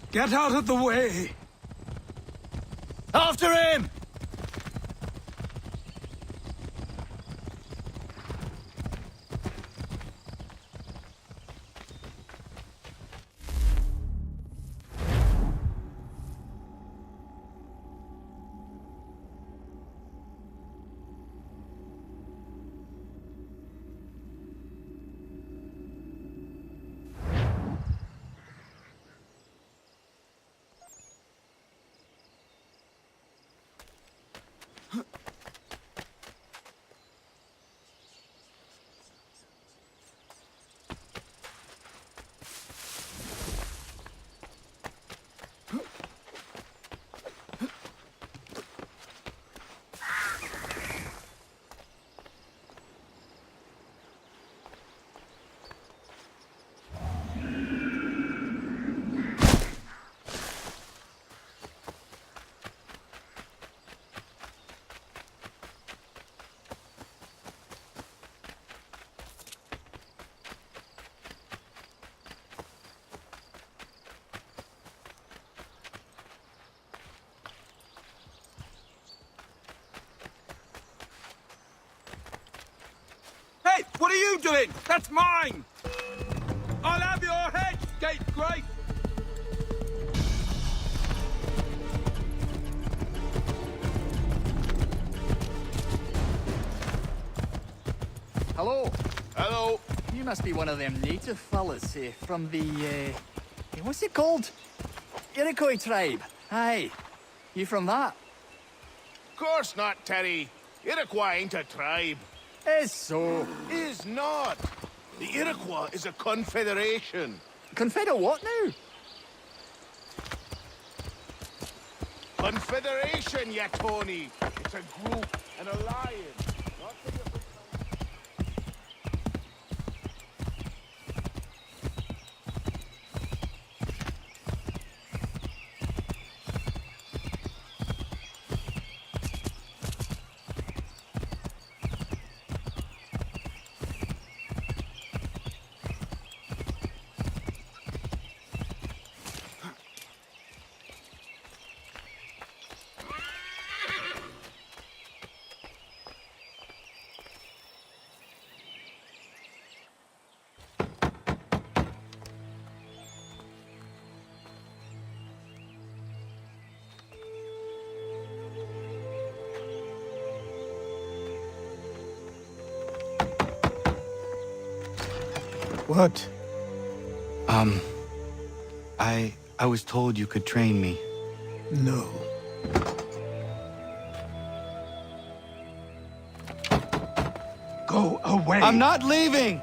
Get out of the way! After him! Hey, what are you doing? That's mine! I'll have your head, scapegrace! Hello. Hello. You must be one of them native fellas from the, what's it called? Iroquois tribe. Aye. You from that? Course not, Terry. Iroquois ain't a tribe. Is so. Is not. The Iroquois is a confederation. Confederate what now? Confederation, ya Tony. It's a group, an alliance. Not for your... What? I was told you could train me. No. Go away! I'm not leaving!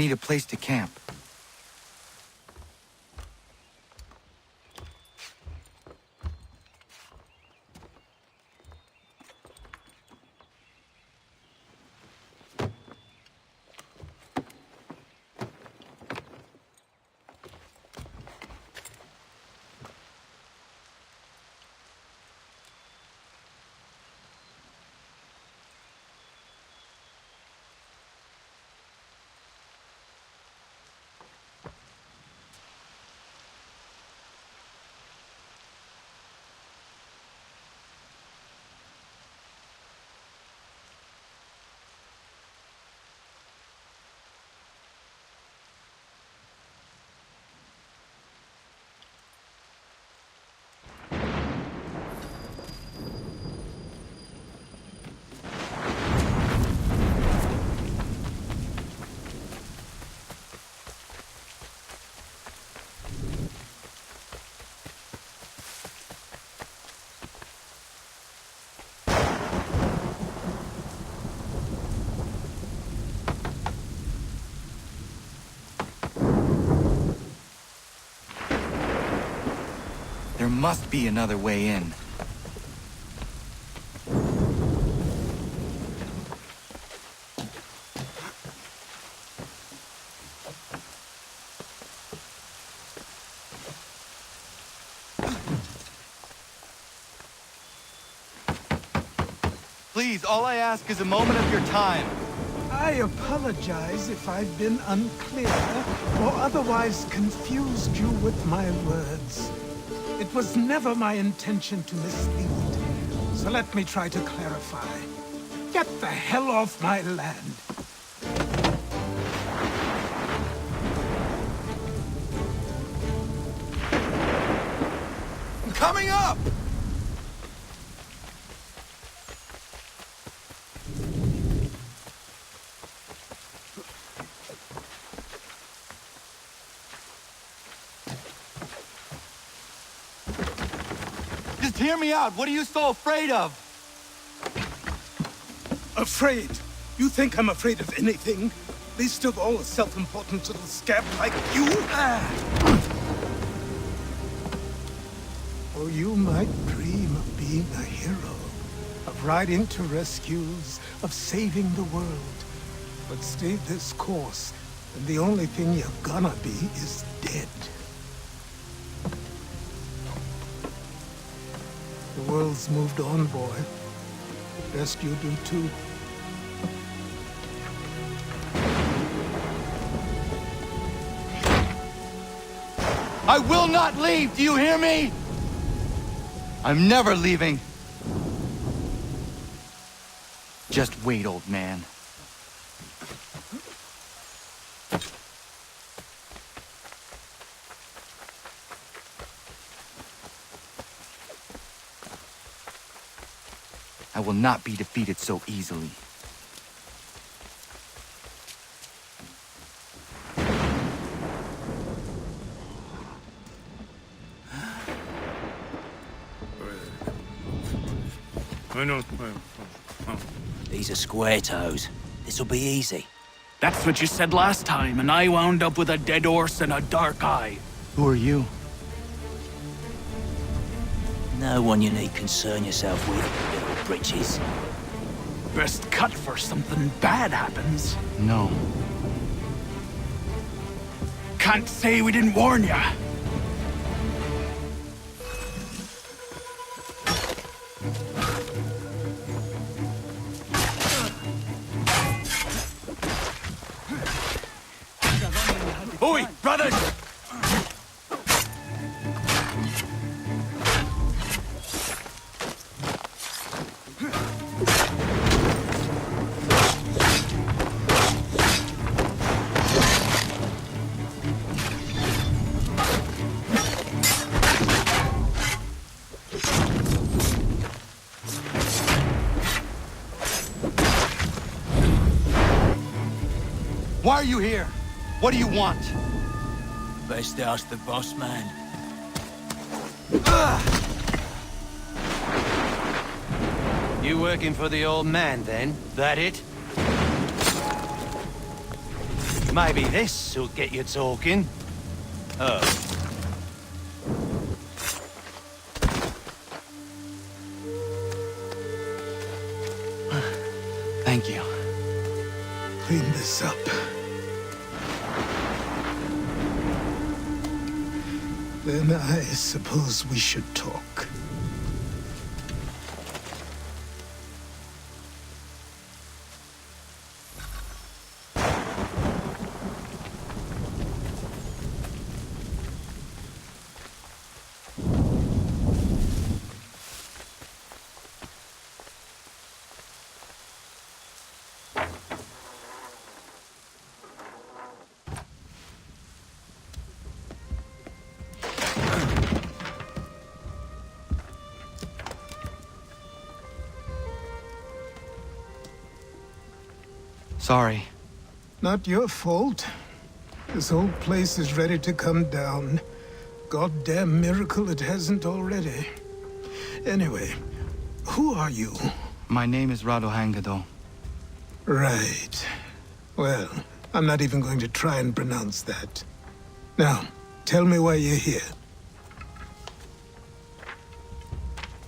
need a place to camp. There must be another way in. Please, all I ask is a moment of your time. I apologize if I've been unclear or otherwise confused you with my words. It was never my intention to mislead, so let me try to clarify. Get the hell off my land. I'm coming up! Just hear me out. What are you so afraid of? Afraid? You think I'm afraid of anything? Least of all a self-important little scab like you? Or you might dream of being a hero, of riding to rescues, of saving the world. But stay this course, and the only thing you're gonna be is dead. The world's moved on, boy. Best you do too. I will not leave! Do you hear me? I'm never leaving. Just wait, old man. I will not be defeated so easily. These are square toes. This'll be easy. That's what you said last time, and I wound up with a dead horse and a dark eye. Who are you? No one you need concern yourself with, little britches. Best cut for something bad happens. No. Can't say we didn't warn ya. Oi, brothers! Why are you here? What do you want? Best ask the boss man. You working for the old man, then? That it? Maybe this will get you talking. Oh. Thank you. Clean this up. Then I suppose we should talk. Sorry. Not your fault. This whole place is ready to come down. Goddamn miracle it hasn't already. Anyway, who are you? My name is Radohangado. Right. Well, I'm not even going to try and pronounce that. Now, tell me why you're here.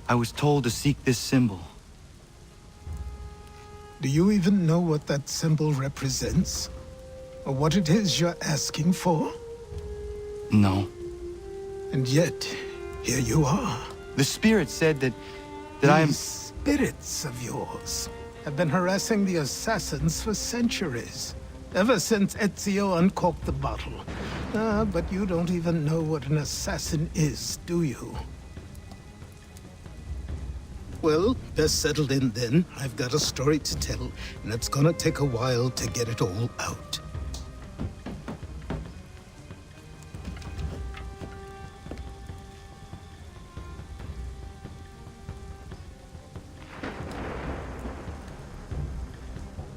I was told to seek this symbol. Do you even know what that symbol represents? Or what it is you're asking for? No. And yet, here you are. The spirit said that I am... These spirits of yours have been harassing the assassins for centuries. Ever since Ezio uncorked the bottle. But you don't even know what an assassin is, do you? Well, best settled in then. I've got a story to tell, and it's gonna take a while to get it all out.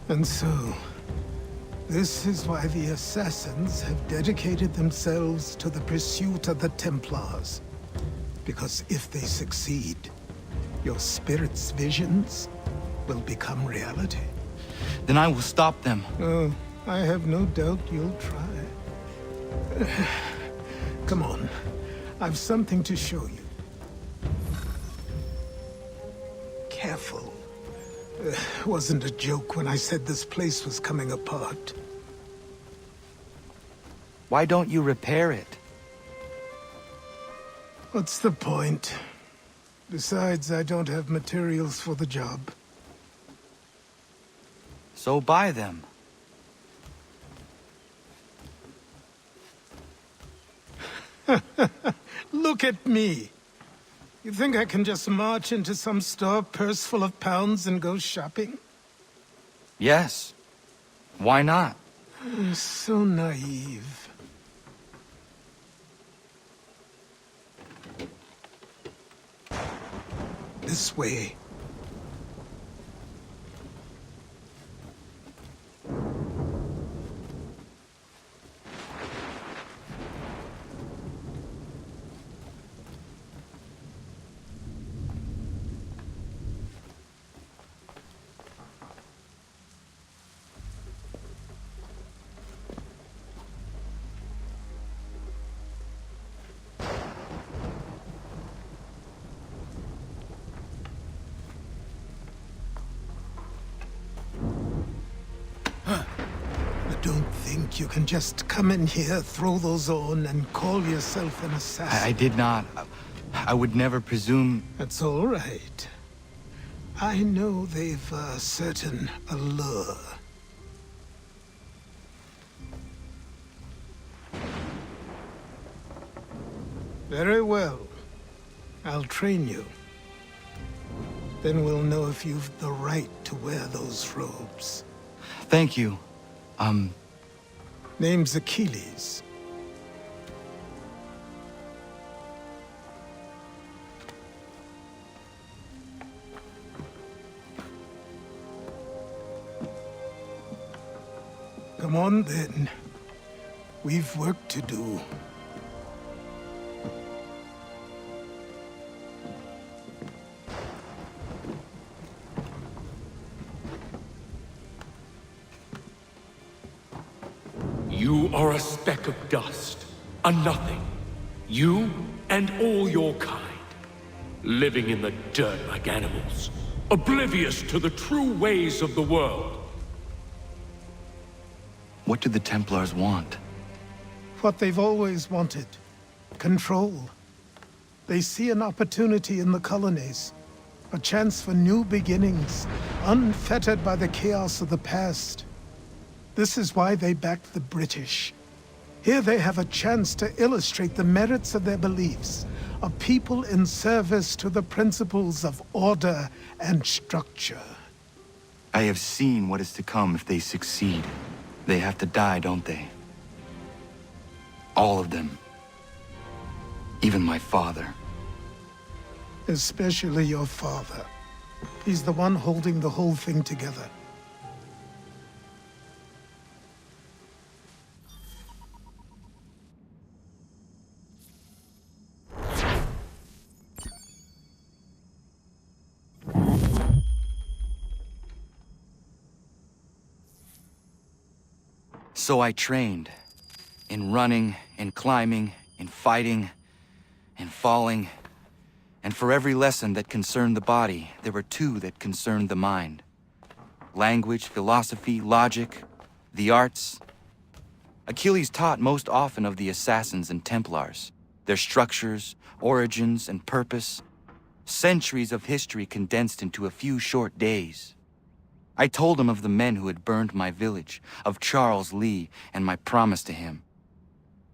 And so, this is why the Assassins have dedicated themselves to the pursuit of the Templars. Because if they succeed, your spirit's visions will become reality. Then I will stop them. Oh, I have no doubt you'll try. Come on, I've something to show you. Careful. Wasn't a joke when I said this place was coming apart. Why don't you repair it? What's the point? Besides, I don't have materials for the job. So buy them. Look at me. You think I can just march into some store, purse full of pounds, and go shopping? Yes. Why not? So naive. This way. Don't think you can just come in here, throw those on, and call yourself an assassin. I did not. I would never presume... That's all right. I know they've a certain allure. Very well. I'll train you. Then we'll know if you've the right to wear those robes. Thank you. Name's Achilles. Come on, then. We've work to do. You are a speck of dust, a nothing. You and all your kind, living in the dirt like animals, oblivious to the true ways of the world. What do the Templars want? What they've always wanted. Control. They see an opportunity in the colonies. A chance for new beginnings, unfettered by the chaos of the past. This is why they backed the British. Here they have a chance to illustrate the merits of their beliefs. A people in service to the principles of order and structure. I have seen what is to come if they succeed. They have to die, don't they? All of them. Even my father. Especially your father. He's the one holding the whole thing together. So I trained. In running, in climbing, in fighting, in falling. And for every lesson that concerned the body, there were two that concerned the mind. Language, philosophy, logic, the arts. Achilles taught most often of the assassins and Templars, their structures, origins, and purpose. Centuries of history condensed into a few short days. I told him of the men who had burned my village, of Charles Lee and my promise to him.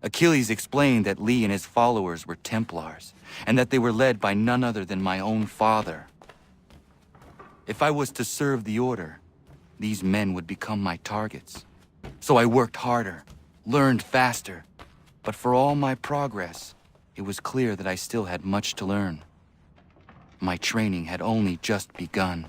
Achilles explained that Lee and his followers were Templars, and that they were led by none other than my own father. If I was to serve the Order, these men would become my targets. So I worked harder, learned faster, but for all my progress, it was clear that I still had much to learn. My training had only just begun.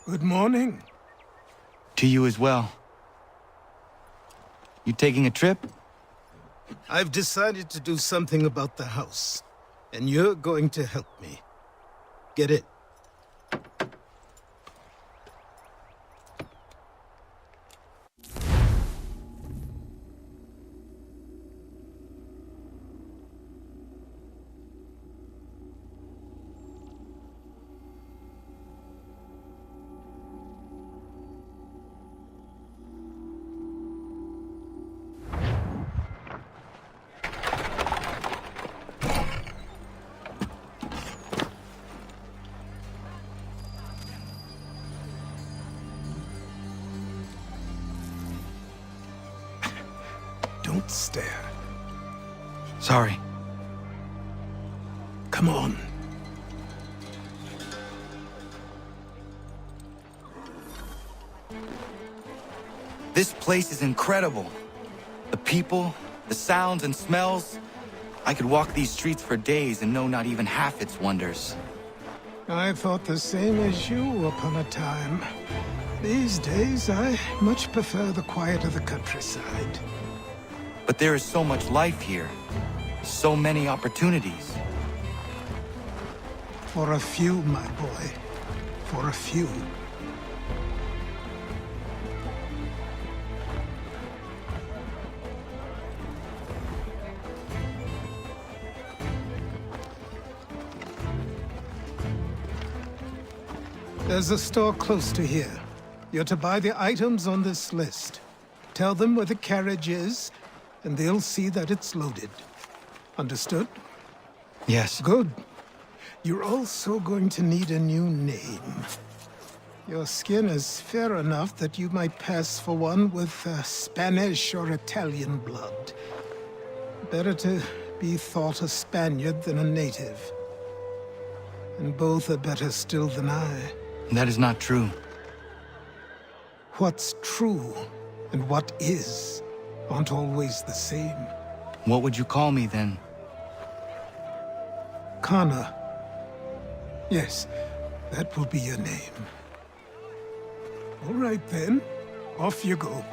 Good morning. To you as well. You taking a trip? I've decided to do something about the house, and you're going to help me. Get it? stare. Sorry. Come on. This place is incredible. The people, the sounds and smells. I could walk these streets for days and know not even half its wonders. I thought the same as you upon a time. These days, I much prefer the quiet of the countryside. But there is so much life here. So many opportunities. For a few, my boy. For a few. There's a store close to here. You're to buy the items on this list. Tell them where the carriage is, and they'll see that it's loaded. Understood? Yes. Good. You're also going to need a new name. Your skin is fair enough that you might pass for one with Spanish or Italian blood. Better to be thought a Spaniard than a native. And both are better still than I. That is not true. What's true and what is aren't always the same. What would you call me then? Kana. Yes, that will be your name. All right then, off you go.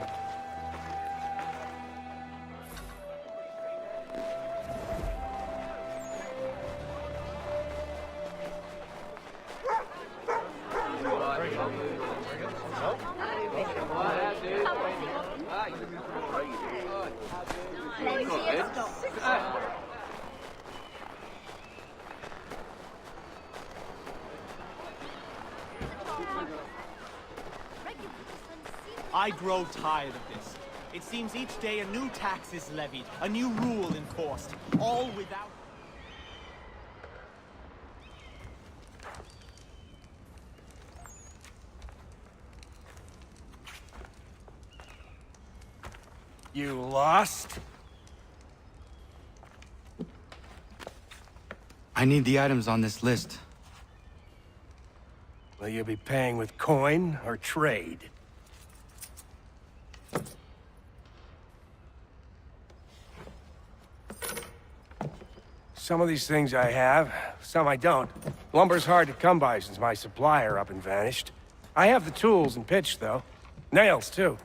I grow tired of this. It seems each day a new tax is levied, a new rule enforced, all without... You lost? I need the items on this list. Will you be paying with coin or trade? Some of these things I have, some I don't. Lumber's hard to come by since my supplier up and vanished. I have the tools and pitch, though. Nails, too.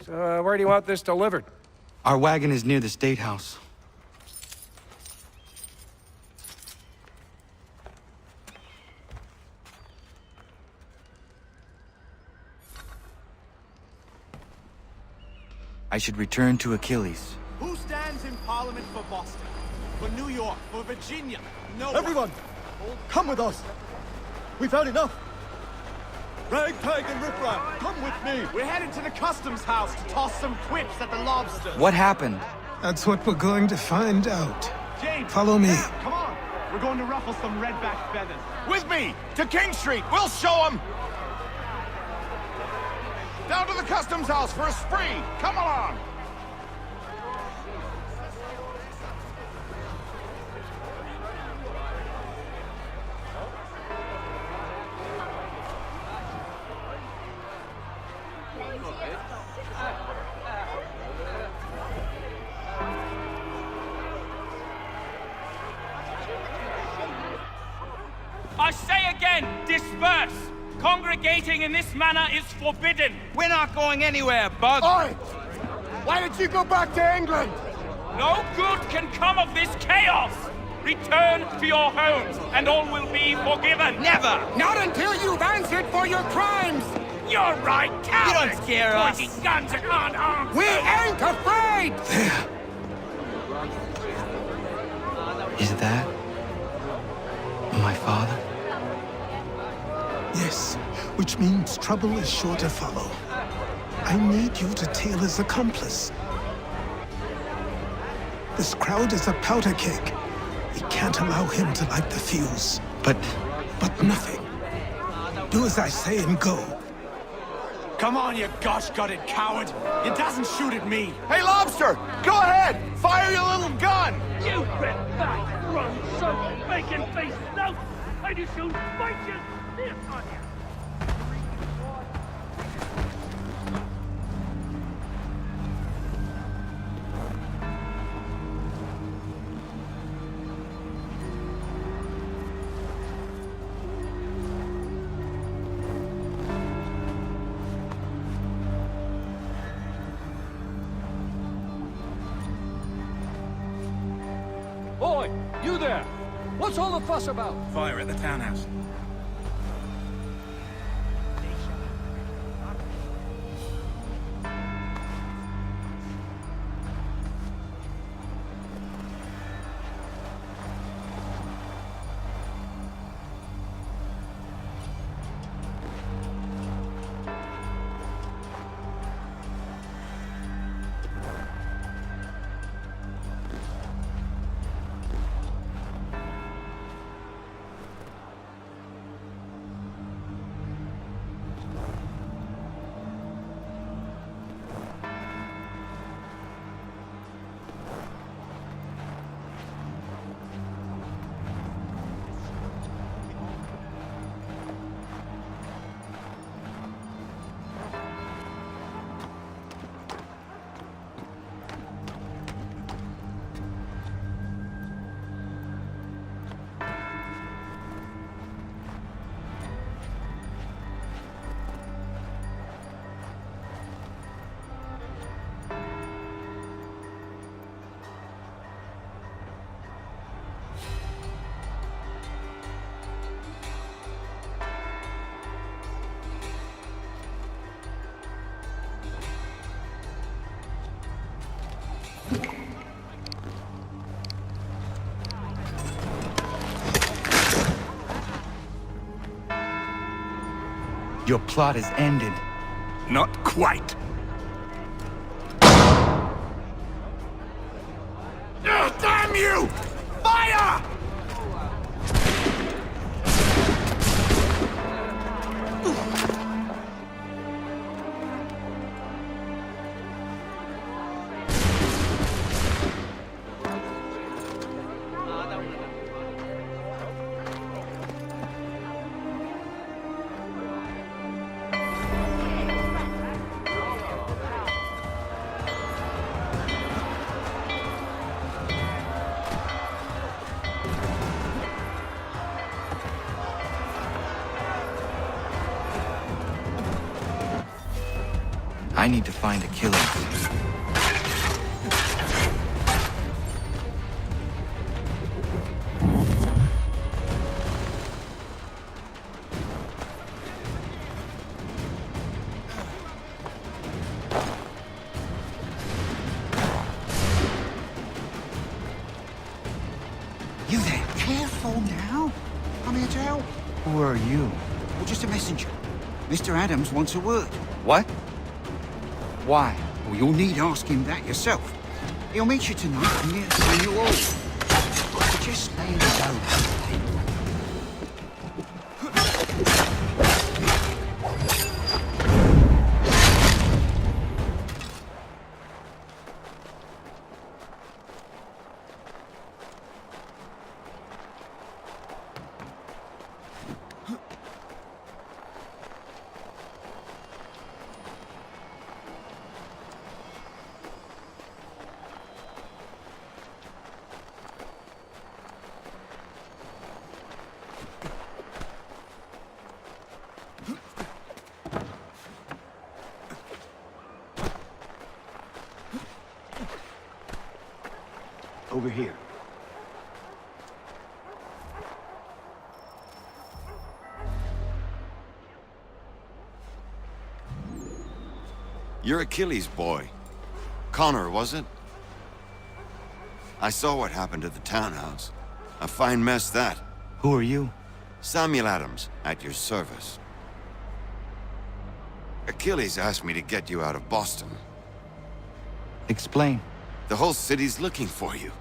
So, where do you want this delivered? Our wagon is near the State House. I should return to Achilles. Who stands in Parliament for Boston? For New York? For Virginia? No Everyone, come with us. We've had enough. Ragtag and Riprap, come with me. We're headed to the customs house to toss some quips at the lobsters. What happened? That's what we're going to find out. James, Follow me. come on. We're going to ruffle some redback feathers. With me! To King Street! We'll show them! Down to the customs house for a spree! Come along! I say again, disperse! Congregating in this manner is forbidden! We're not going anywhere, Bug! Oi! Why did you go back to England? No good can come of this chaos! Return to your homes, and all will be forgiven! Never! Not until you've answered for your crimes! You're right, cowards! You don't scare us. Pointing guns at unarmed! We ain't afraid! There. Is that my father? Yes, which means trouble is sure to follow. I need you to tail his accomplice. This crowd is a powder keg. We can't allow him to light the fuse. But But nothing. Do as I say and go. Come on, you gosh-gutted coward! You doesn't shoot at me! Hey, Lobster! Go ahead! Fire your little gun! You bit back, run, so bacon face snout! I just shoot bitches this on you! Boy, you there! What's all the fuss about? Fire at the townhouse. Your plot is ended. Not quite. Damn you! Fire! I need to find Achilles. You there? Careful now. I'm here to help. Who are you? Or just a messenger. Mr. Adams wants a word. What? Why? Well, you'll need ask him that yourself. He'll meet you tonight near Samuel Hall. So just lay it down. Over here. You're Achilles' boy. Connor, was it? I saw what happened at the townhouse. A fine mess, that. Who are you? Samuel Adams, at your service. Achilles asked me to get you out of Boston. Explain. The whole city's looking for you.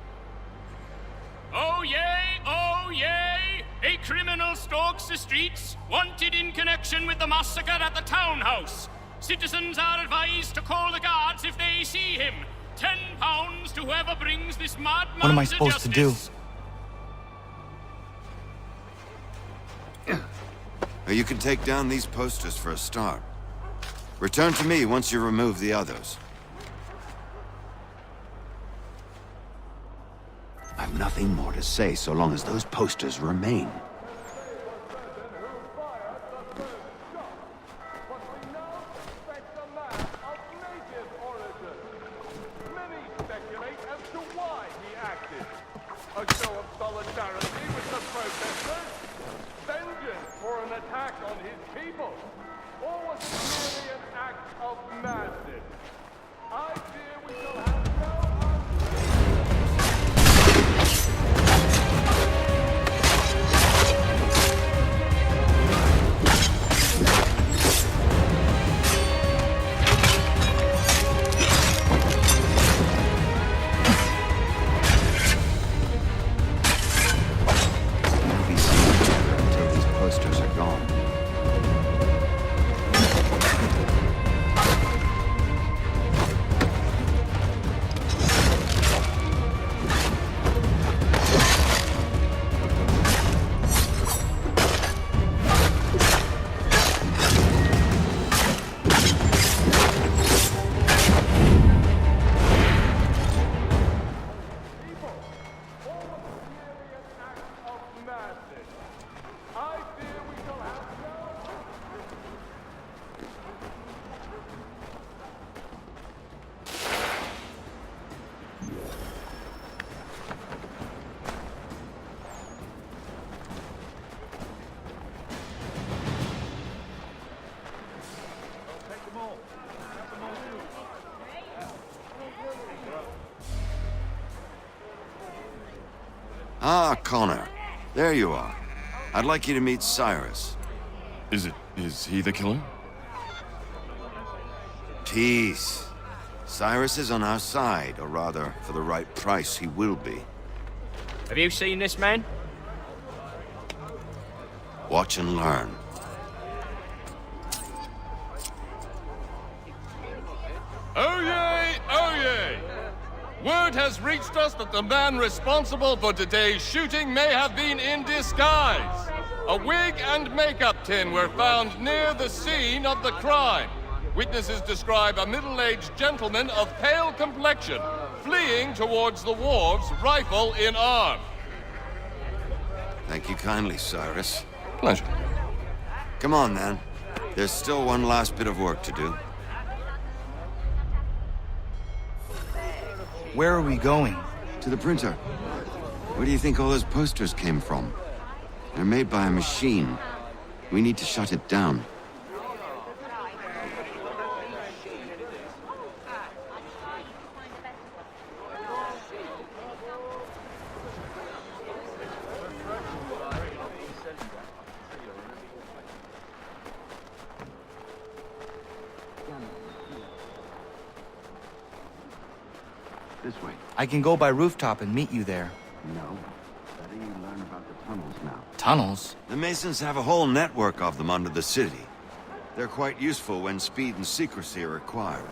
Oh yay, oh yay! A criminal stalks the streets, wanted in connection with the massacre at the townhouse. Citizens are advised to call the guards if they see him. £10 to whoever brings this madman What am I supposed to do? You can take down these posters for a start. Return to me once you remove the others. I've nothing more to say so long as those posters remain. A show of solidarity with the protesters? Vengeance for an attack on his people? Or was it merely an act of madness? I fear we shall have Ah, Connor. There you are. I'd like you to meet Cyrus. Is he the killer? Peace. Cyrus is on our side, or rather, for the right price, he will be. Have you seen this man? Watch and learn. Oh yay! Oh yay! Word has reached us that the man responsible for today's shooting may have been in disguise. A wig and makeup tin were found near the scene of the crime. Witnesses describe a middle-aged gentleman of pale complexion fleeing towards the wharves, rifle in arm. Thank you kindly, Cyrus. Pleasure. Come on, then. There's still one last bit of work to do. Where are we going? To the printer. Where do you think all those posters came from? They're made by a machine. We need to shut it down. This way. I can go by rooftop and meet you there. No. Better you learn about the tunnels now. Tunnels? The Masons have a whole network of them under the city. They're quite useful when speed and secrecy are required.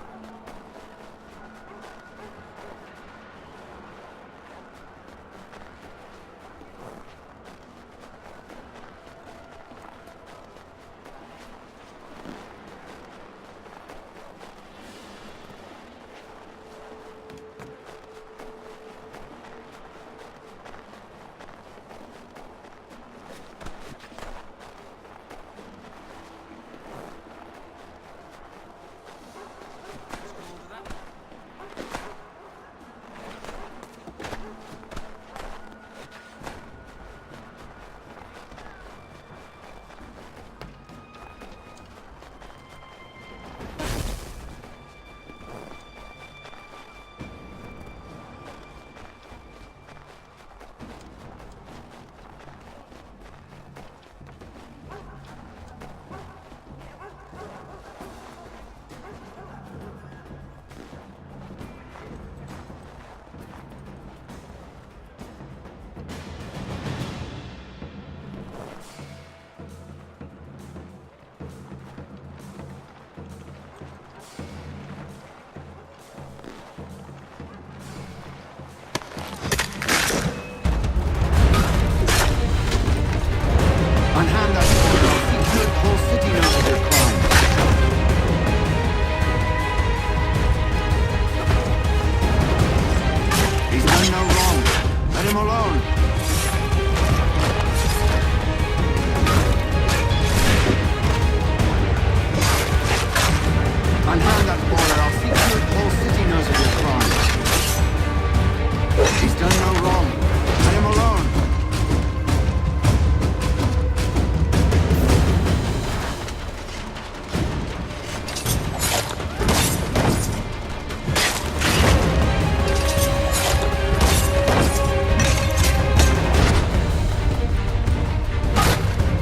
him alone. Unhand that boy, or I'll see to it the whole city knows of your crime. He's done no wrong. Let him alone.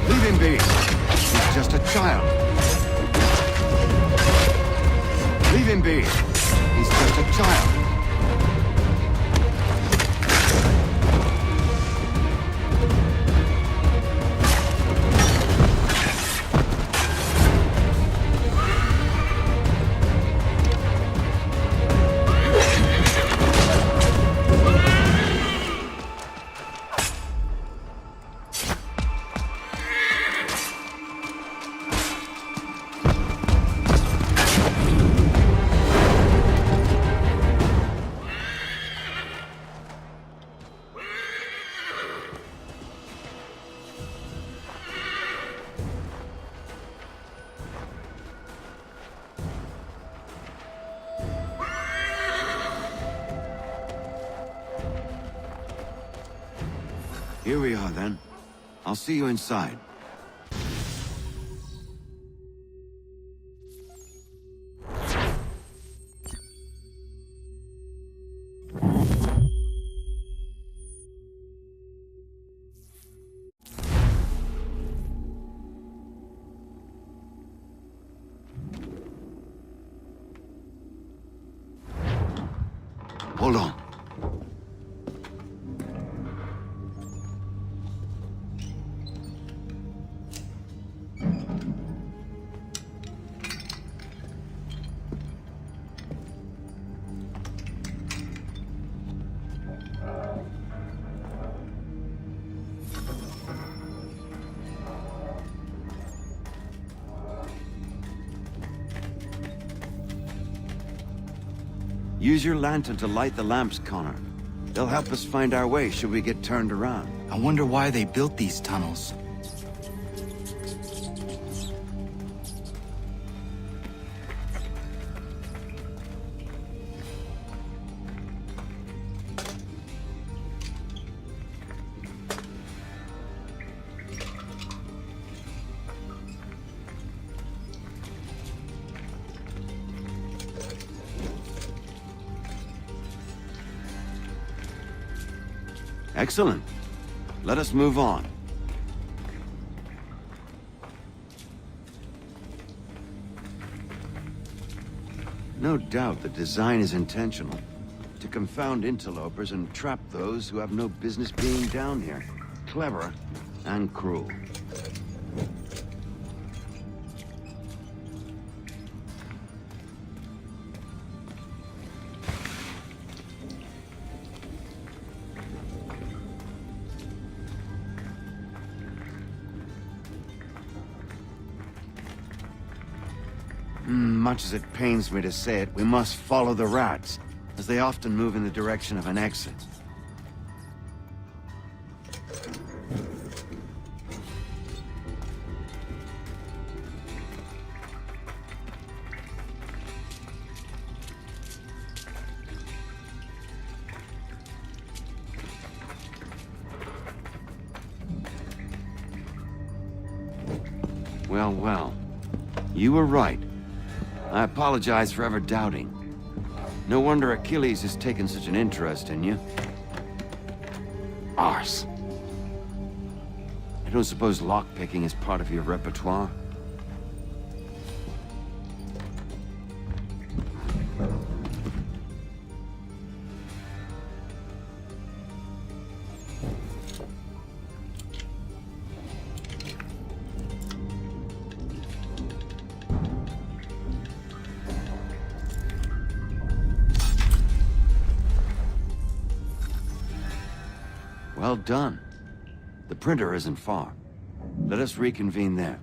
Leave him be. He's just a child. Leave him be. He's just a child. Here we are, then. I'll see you inside. Hold on. Use your lantern to light the lamps, Connor. They'll help us find our way should we get turned around. I wonder why they built these tunnels. Excellent. Let us move on. No doubt the design is intentional. To confound interlopers and trap those who have no business being down here. Clever and cruel. Much as it pains me to say it, we must follow the rats, as they often move in the direction of an exit. Well, well. You were right. I apologize for ever doubting. No wonder Achilles has taken such an interest in you. Arse. I don't suppose lockpicking is part of your repertoire? Well done. The printer isn't far. Let us reconvene there.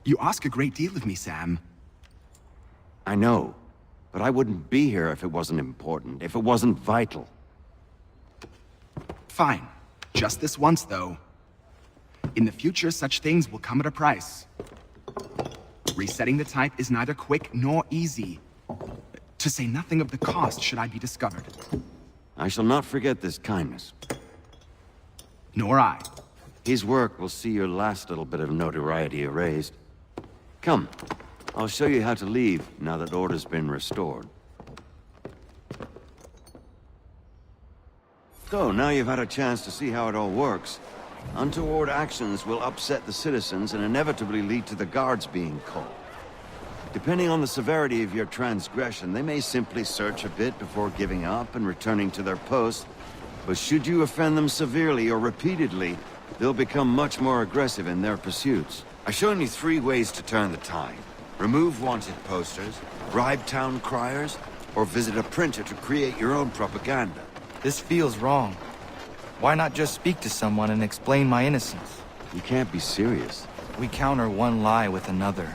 You ask a great deal of me, Sam. I know, but I wouldn't be here if it wasn't important, if it wasn't vital. Fine. Just this once, though. In the future, such things will come at a price. Resetting the type is neither quick nor easy. To say nothing of the cost should I be discovered. I shall not forget this kindness. Nor I. His work will see your last little bit of notoriety erased. Come, I'll show you how to leave now that order's been restored. So, now you've had a chance to see how it all works. Untoward actions will upset the citizens and inevitably lead to the guards being called. Depending on the severity of your transgression, they may simply search a bit before giving up and returning to their post. But should you offend them severely or repeatedly, they'll become much more aggressive in their pursuits. I've shown you 3 ways to turn the tide. Remove wanted posters, bribe town criers, or visit a printer to create your own propaganda. This feels wrong. Why not just speak to someone and explain my innocence? You can't be serious. We counter one lie with another.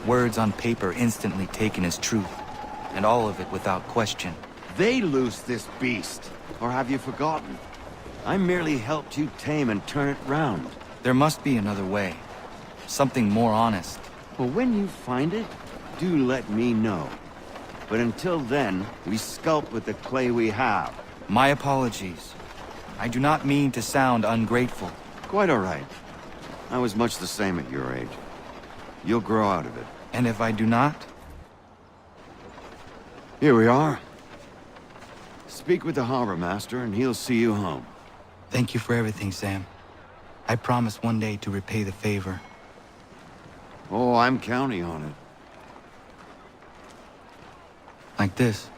Words on paper instantly taken as truth. And all of it without question. They loose this beast. Or have you forgotten? I merely helped you tame and turn it round. There must be another way. Something more honest. Well, when you find it, do let me know. But until then, we sculpt with the clay we have. My apologies. I do not mean to sound ungrateful. Quite all right. I was much the same at your age. You'll grow out of it. And if I do not? Here we are. Speak with the harbor master and he'll see you home. Thank you for everything, Sam. I promise one day to repay the favor. Oh, I'm counting on it. Like this.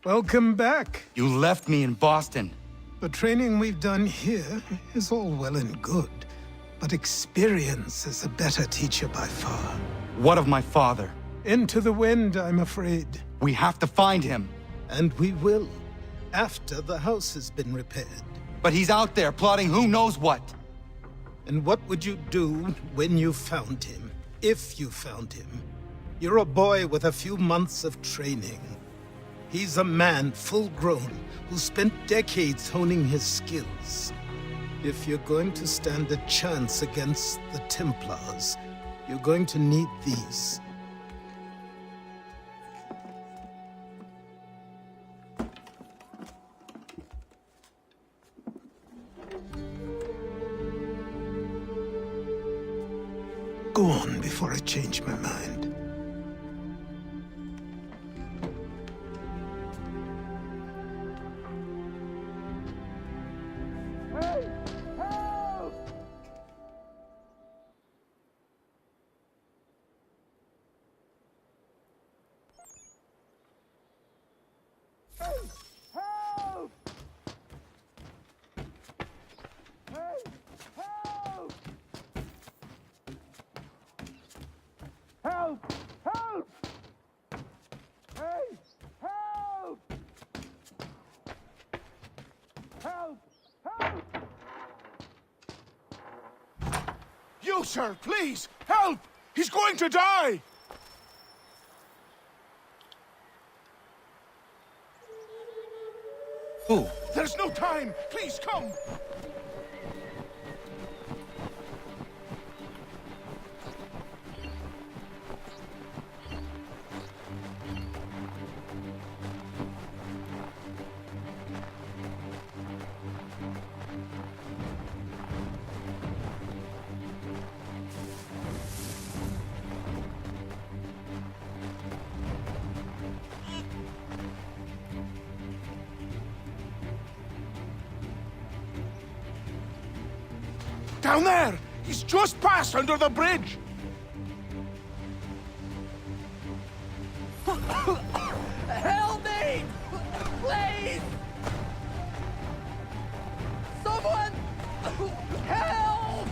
Welcome back. You left me in Boston. The training we've done here is all well and good, but experience is a better teacher by far. What of my father? Into the wind, I'm afraid. We have to find him. And we will, after the house has been repaired. But he's out there plotting who knows what. And what would you do when you found him? If you found him? You're a boy with a few months of training. He's a man, full-grown, who spent decades honing his skills. If you're going to stand a chance against the Templars, you're going to need these. Go on before I change my mind. Help! Hey! Help! Help! Help! Hey! Help! Help! Help! You, sir, please! Help! He's going to die! Who? There's no time! Please, come! Down there! He's just passed under the bridge! Help me! Please! Someone! Help!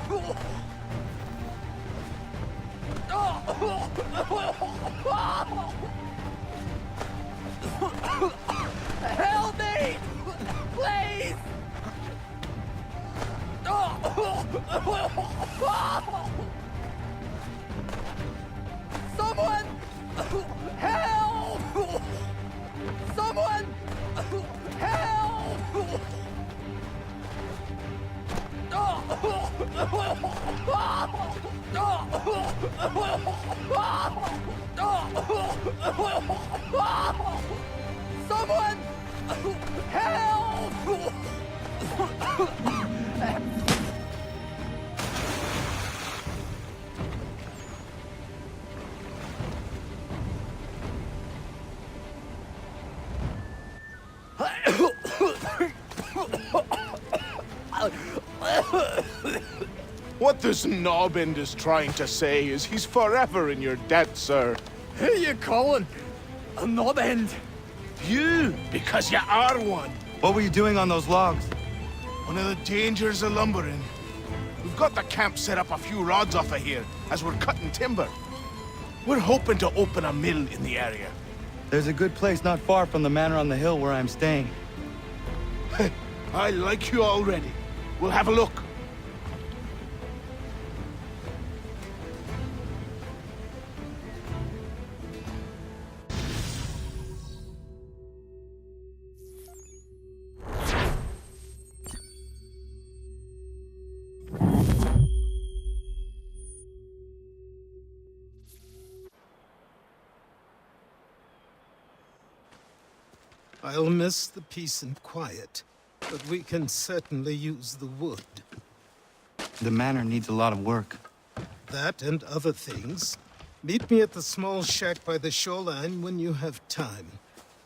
Help me! Please! Someone! Help! Someone! Help! Someone! Help! What this knobbend is trying to say is he's forever in your debt, sir. Who you calling? A knob end? You, because you are one. What were you doing on those logs? One of the dangers of lumbering. We've got the camp set up a few rods off of here, as we're cutting timber. We're hoping to open a mill in the area. There's a good place not far from the manor on the hill where I'm staying. I like you already. We'll have a look. I'll miss the peace and quiet, but we can certainly use the wood. The manor needs a lot of work. That and other things. Meet me at the small shack by the shoreline when you have time.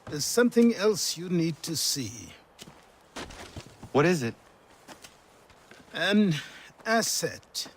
There's something else you need to see. What is it? An asset.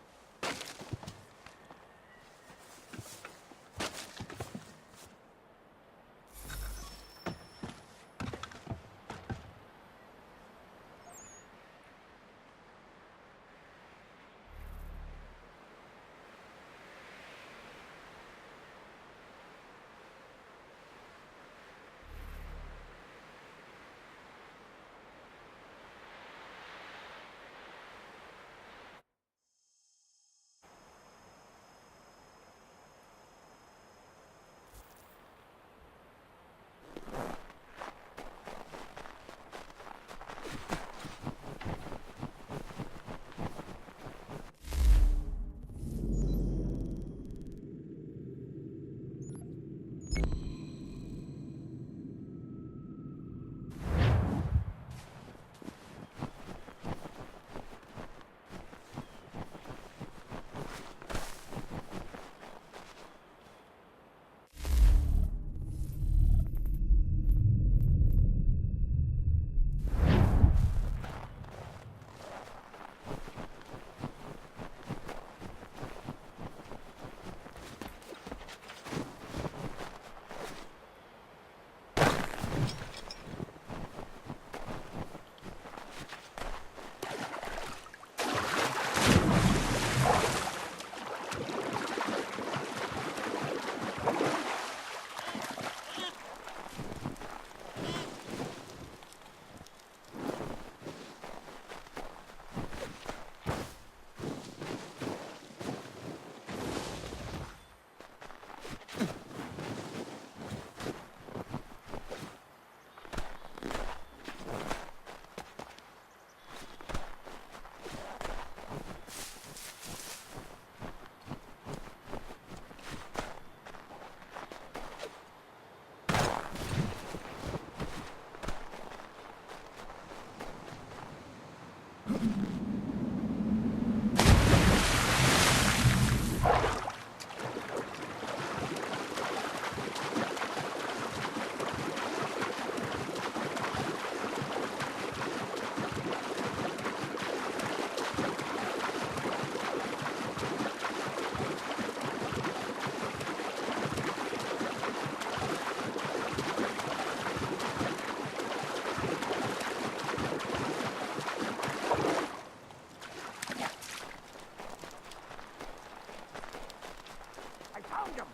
hide them.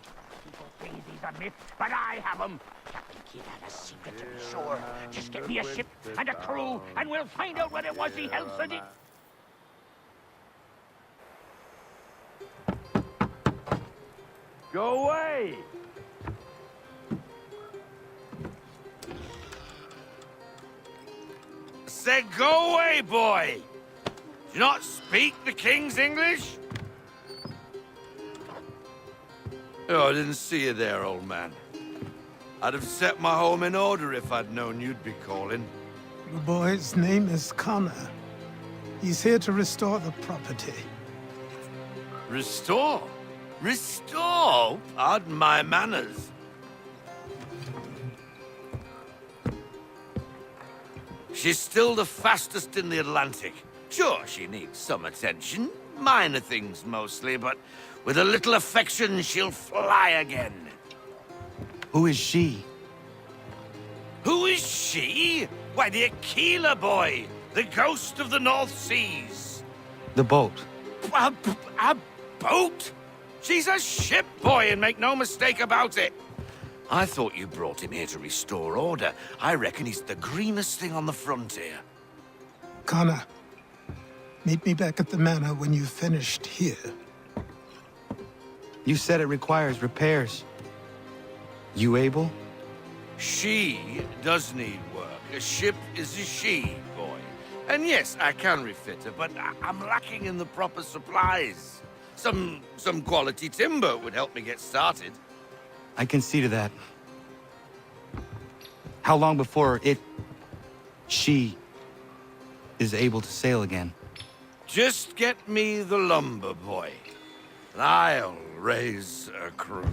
People say these are myths, but I have them. Captain Kidd had a secret to be sure. Just get me a ship and a crew, and we'll find out what it was he held so deep. Go away! Said go away, boy! Do you not speak the King's English? Oh, I didn't see you there, old man. I'd have set my home in order if I'd known you'd be calling. The boy's name is Connor. He's here to restore the property. Restore? Restore? Pardon my manners. She's still the fastest in the Atlantic. Sure, she needs some attention. Minor things mostly, but with a little affection, she'll fly again. Who is she? Who is she? Why, the Aquila boy, the ghost of the North Seas. The boat. A boat? She's a ship boy, and make no mistake about it. I thought you brought him here to restore order. I reckon he's the greenest thing on the frontier. Connor, meet me back at the manor when you've finished here. You said it requires repairs. You able? She does need work. A ship is a she, boy. And yes, I can refit her, but I'm lacking in the proper supplies. Some quality timber would help me get started. I can see to that. How long before she is able to sail again? Just get me the lumber, boy, and I'll raise a crew.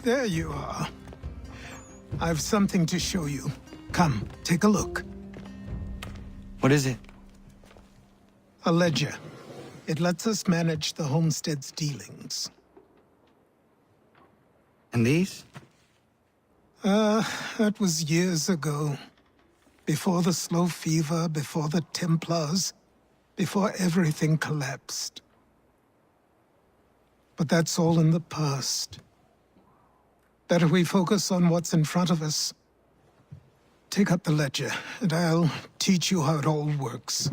There you are. I've something to show you. Come, take a look. What is it? A ledger. It lets us manage the homestead's dealings. And these? That was years ago. Before the slow fever, before the Templars, before everything collapsed. But that's all in the past. Better we focus on what's in front of us. Take up the ledger, and I'll teach you how it all works.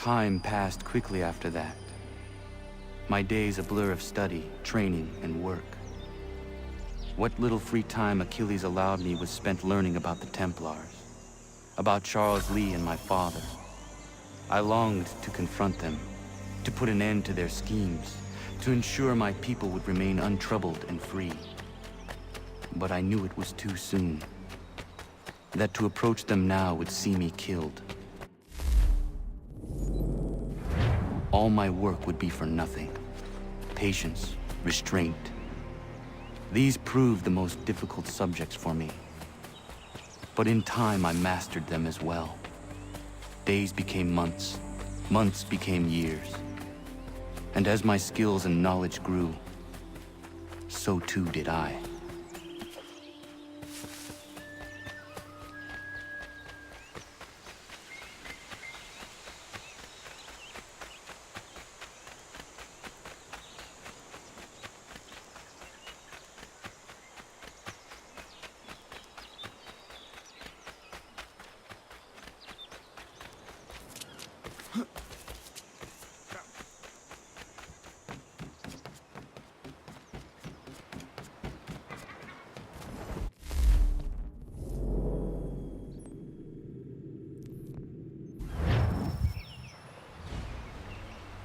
Time passed quickly after that. My days a blur of study, training, and work. What little free time Achilles allowed me was spent learning about the Templars, about Charles Lee and my father. I longed to confront them, to put an end to their schemes, to ensure my people would remain untroubled and free. But I knew it was too soon, that to approach them now would see me killed. All my work would be for nothing. Patience, restraint. These proved the most difficult subjects for me. But in time, I mastered them as well. Days became months, months became years. And as my skills and knowledge grew, so too did I.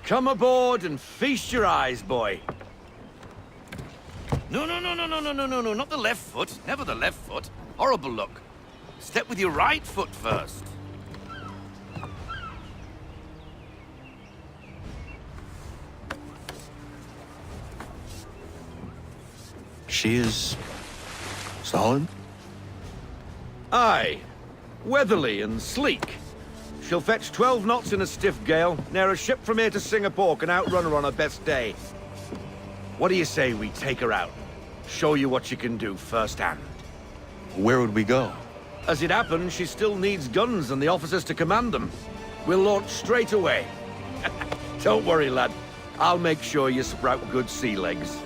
Come aboard and feast your eyes, boy. No, not the left foot. Never the left foot. Horrible look. Step with your right foot first. She is solid? Aye. Weatherly and sleek. She'll fetch 12 knots in a stiff gale. Ne'er a ship from here to Singapore can outrun her on her best day. What do you say we take her out? Show you what she can do firsthand. Where would we go? As it happens, she still needs guns and the officers to command them. We'll launch straight away. Don't worry, lad. I'll make sure you sprout good sea legs.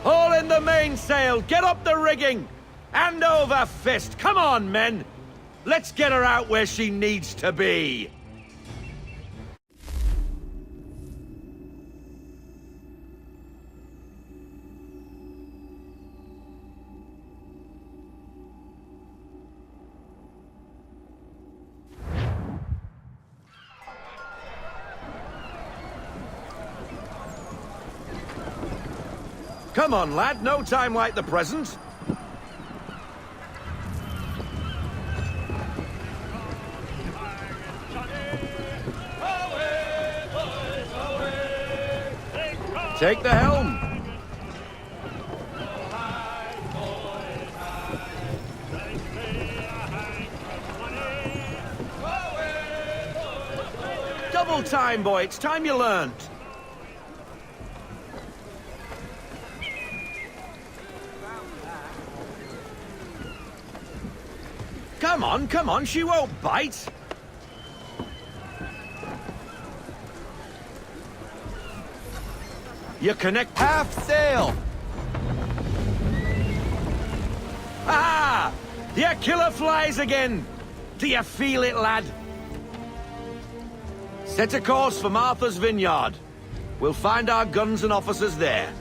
Haul in the mainsail! Get up the rigging! Hand over fist! Come on, men! Let's get her out where she needs to be! Come on, lad. No time like the present. Take the helm. Double time, boy. It's time you learned. Come on, she won't bite. You connect half sail. Ah! Your killer flies again. Do you feel it, lad? Set a course for Martha's Vineyard. We'll find our guns and officers there.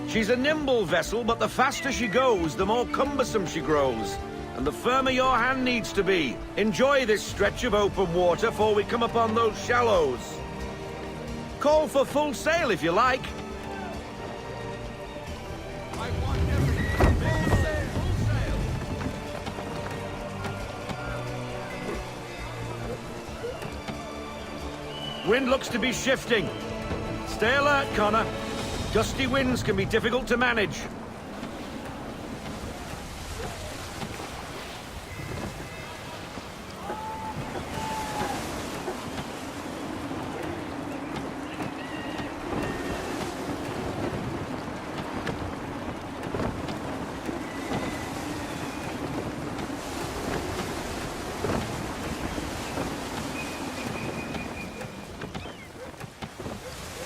She's a nimble vessel, but the faster she goes, the more cumbersome she grows. And the firmer your hand needs to be. Enjoy this stretch of open water before we come upon those shallows. Call for full sail if you like. I want everything. Full sail, full sail. Wind looks to be shifting. Stay alert, Connor. Gusty winds can be difficult to manage.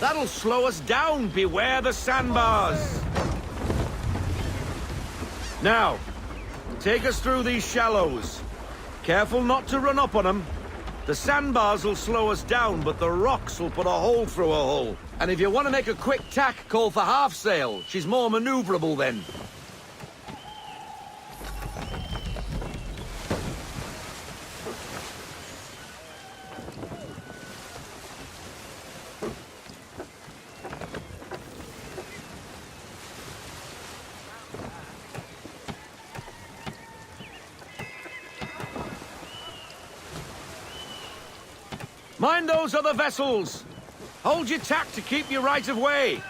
That'll slow us down. Beware the sandbars. Now, take us through these shallows. Careful not to run up on them. The sandbars will slow us down, but the rocks will put a hole through a hull. And if you want to make a quick tack, call for half sail. She's more maneuverable then. Mind those other vessels! Hold your tack to keep your right of way!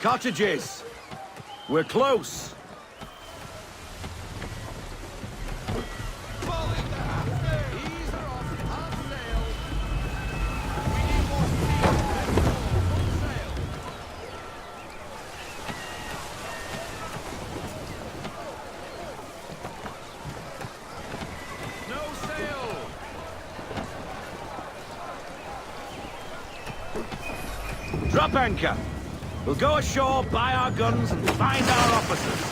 Cottages! We're close! Drop anchor! We'll go ashore, buy our guns, and find our officers.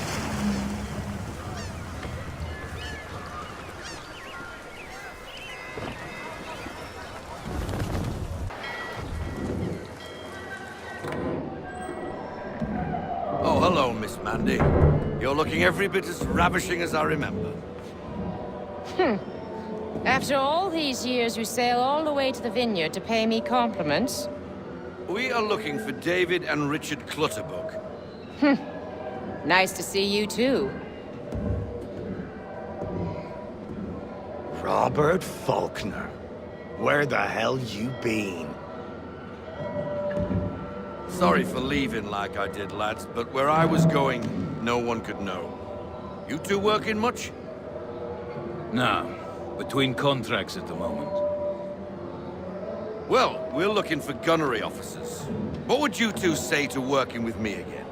Oh, hello, Miss Mandy. You're looking every bit as ravishing as I remember. After all these years, you sail all the way to the vineyard to pay me compliments? We are looking for David and Richard Clutterbuck. Nice to see you, too. Robert Faulkner. Where the hell you been? Sorry for leaving like I did, lads, but where I was going, no one could know. You two working much? No. Between contracts at the moment. Well, we're looking for gunnery officers. What would you two say to working with me again?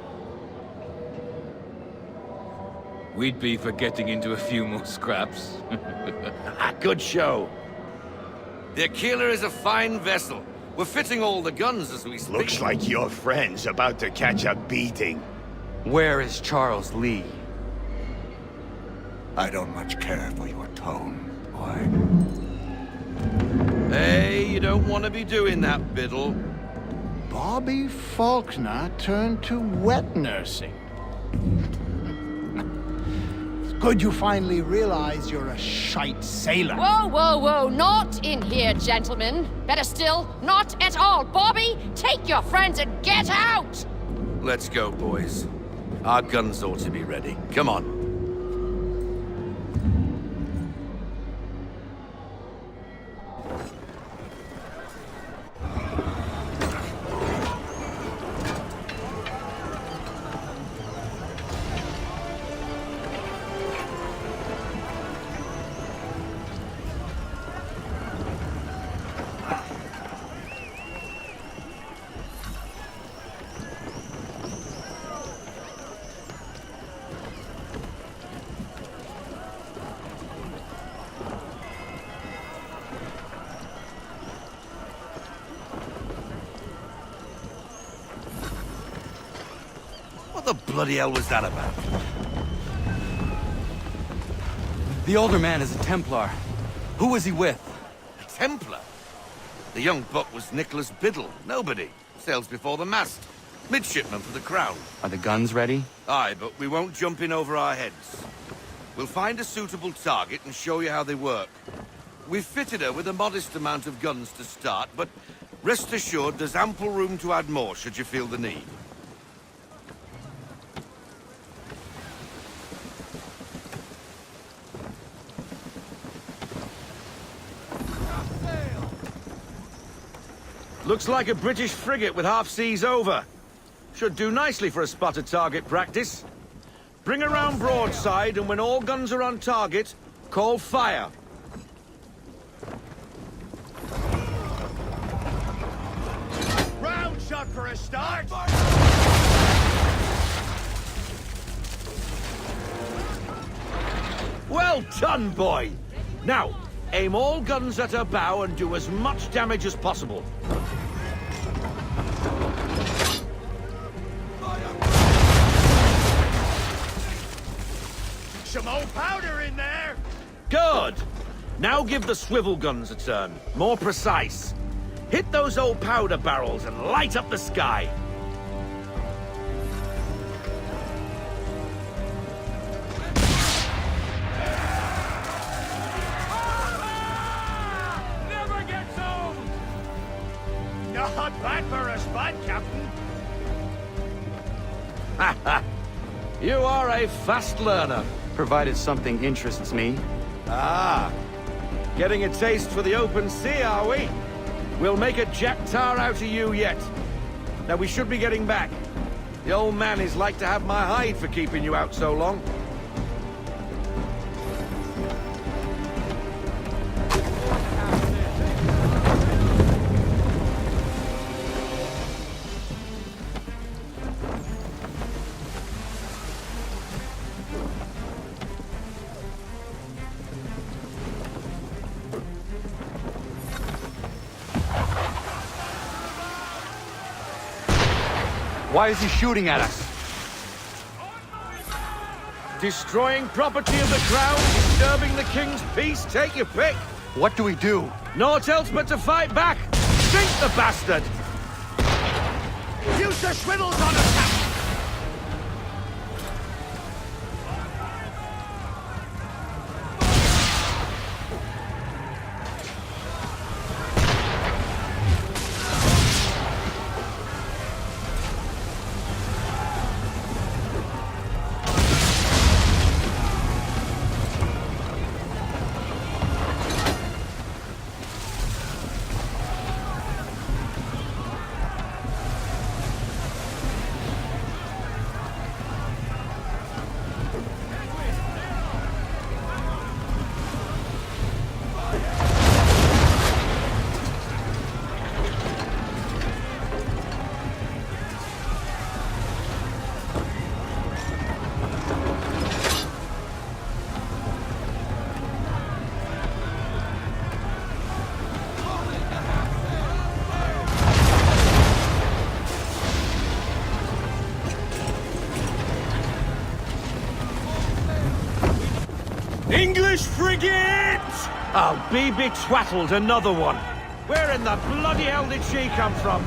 We'd be for getting into a few more scraps. Good show. The Aquila is a fine vessel. We're fitting all the guns as we speak. Looks like your friend's about to catch a beating. Where is Charles Lee? I don't much care for your tone, boy. Hey, you don't want to be doing that, Biddle. Bobby Faulkner turned to wet nursing. It's good you finally realize you're a shite sailor. Whoa, whoa, whoa, not in here, gentlemen. Better still, not at all. Bobby, take your friends and get out! Let's go, boys. Our guns ought to be ready. Come on. What the bloody hell was that about? The older man is a Templar. Who was he with? A Templar. The young buck was Nicholas Biddle. Nobody. Sails before the mast. Midshipman for the Crown. Are the guns ready? Aye, but we won't jump in over our heads. We'll find a suitable target and show you how they work. We've fitted her with a modest amount of guns to start, but rest assured there's ample room to add more should you feel the need. Looks like a British frigate with half seas over. Should do nicely for a spotted target practice. Bring her round broadside, and when all guns are on target, call fire. Round shot for a start! Well done, boy! Now, aim all guns at her bow and do as much damage as possible. Some old powder in there! Good! Now give the swivel guns a turn. More precise. Hit those old powder barrels and light up the sky. Never gets old! Not bad for a spot, Captain. Ha ha! You are a fast learner. Provided something interests me. Ah, getting a taste for the open sea, are we? We'll make a jack tar out of you yet. Now we should be getting back. The old man is like to have my hide for keeping you out so long. Why is he shooting at us? Destroying property of the crown, disturbing the king's peace, take your pick. What do we do? Naught else but to fight back. Sink the bastard! Use the swivels on us, Captain! English frigate! I'll be betwattled, another one. Where in the bloody hell did she come from?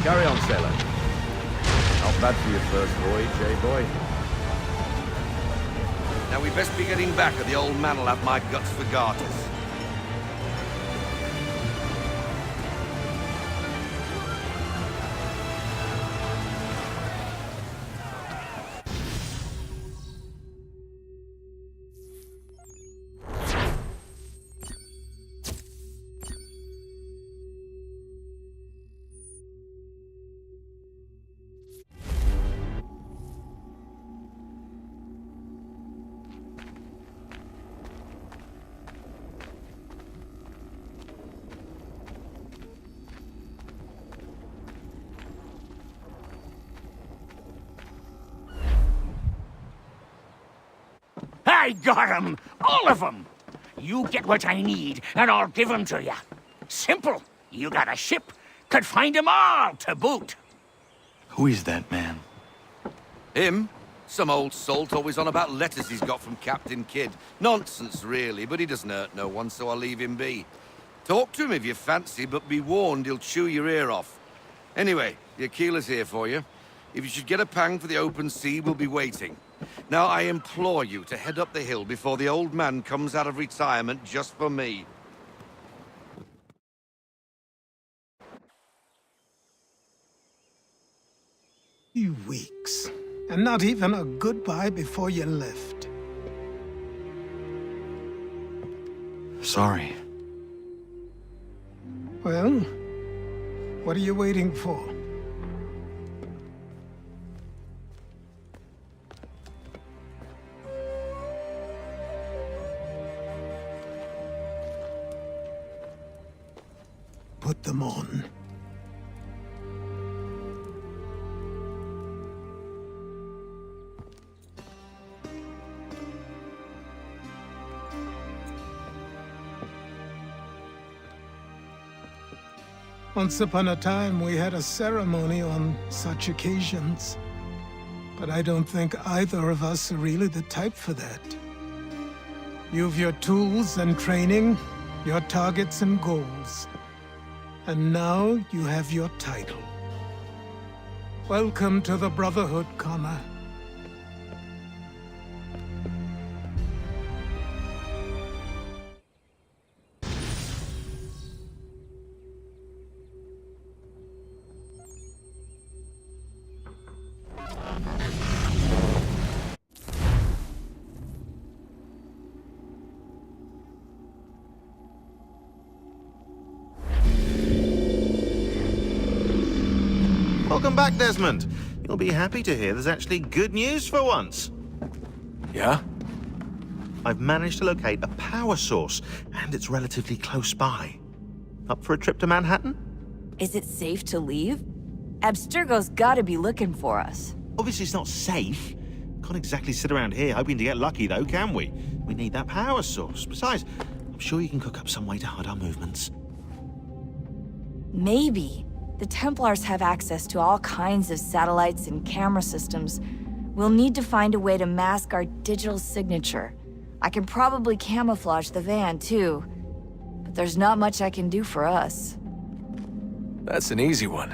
Carry on, sailor. Not bad for your first voyage, eh, boy? Now we best be getting back, or the old man will have my guts for garters. I got 'em! All of 'em! You get what I need, and I'll give 'em to you. Simple. You got a ship, could find 'em all to boot. Who is that man? Him? Some old salt always on about letters he's got from Captain Kidd. Nonsense, really, but he doesn't hurt no one, so I'll leave him be. Talk to him if you fancy, but be warned he'll chew your ear off. Anyway, your keeler's here for you. If you should get a pang for the open sea, we'll be waiting. Now, I implore you to head up the hill before the old man comes out of retirement just for me. You weeks. And not even a goodbye before you left. Sorry. Well, what are you waiting for? Put them on. Once upon a time, we had a ceremony on such occasions. But I don't think either of us are really the type for that. You've your tools and training, your targets and goals. And now you have your title. Welcome to the Brotherhood, Connor. Welcome back, Desmond. You'll be happy to hear there's actually good news for once. Yeah? I've managed to locate a power source, and it's relatively close by. Up for a trip to Manhattan? Is it safe to leave? Abstergo's gotta be looking for us. Obviously it's not safe. Can't exactly sit around here hoping to get lucky, though, can we? We need that power source. Besides, I'm sure you can cook up some way to hide our movements. Maybe. The Templars have access to all kinds of satellites and camera systems. We'll need to find a way to mask our digital signature. I can probably camouflage the van, too. But there's not much I can do for us. That's an easy one.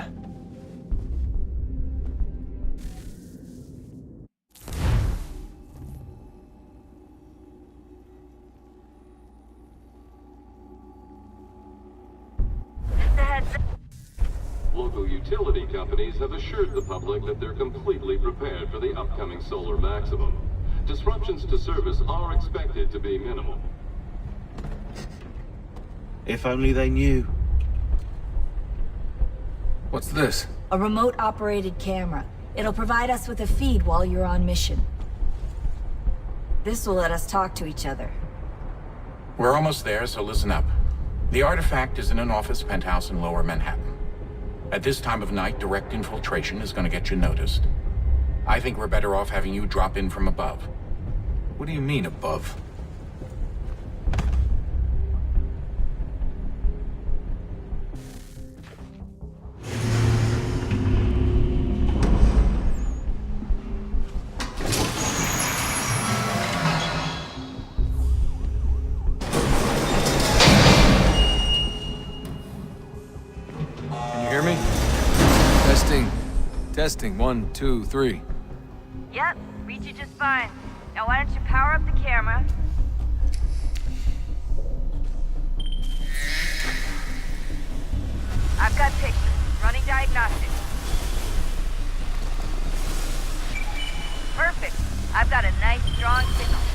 Local utility companies have assured the public that they're completely prepared for the upcoming solar maximum. Disruptions to service are expected to be minimal. If only they knew. What's this? A remote-operated camera. It'll provide us with a feed while you're on mission. This will let us talk to each other. We're almost there, so listen up. The artifact is in an office penthouse in Lower Manhattan. At this time of night, direct infiltration is going to get you noticed. I think we're better off having you drop in from above. What do you mean, above? Testing. 1, 2, 3. Yep, reach you just fine. Now why don't you power up the camera? I've got pictures. Running diagnostics. Perfect. I've got a nice, strong signal.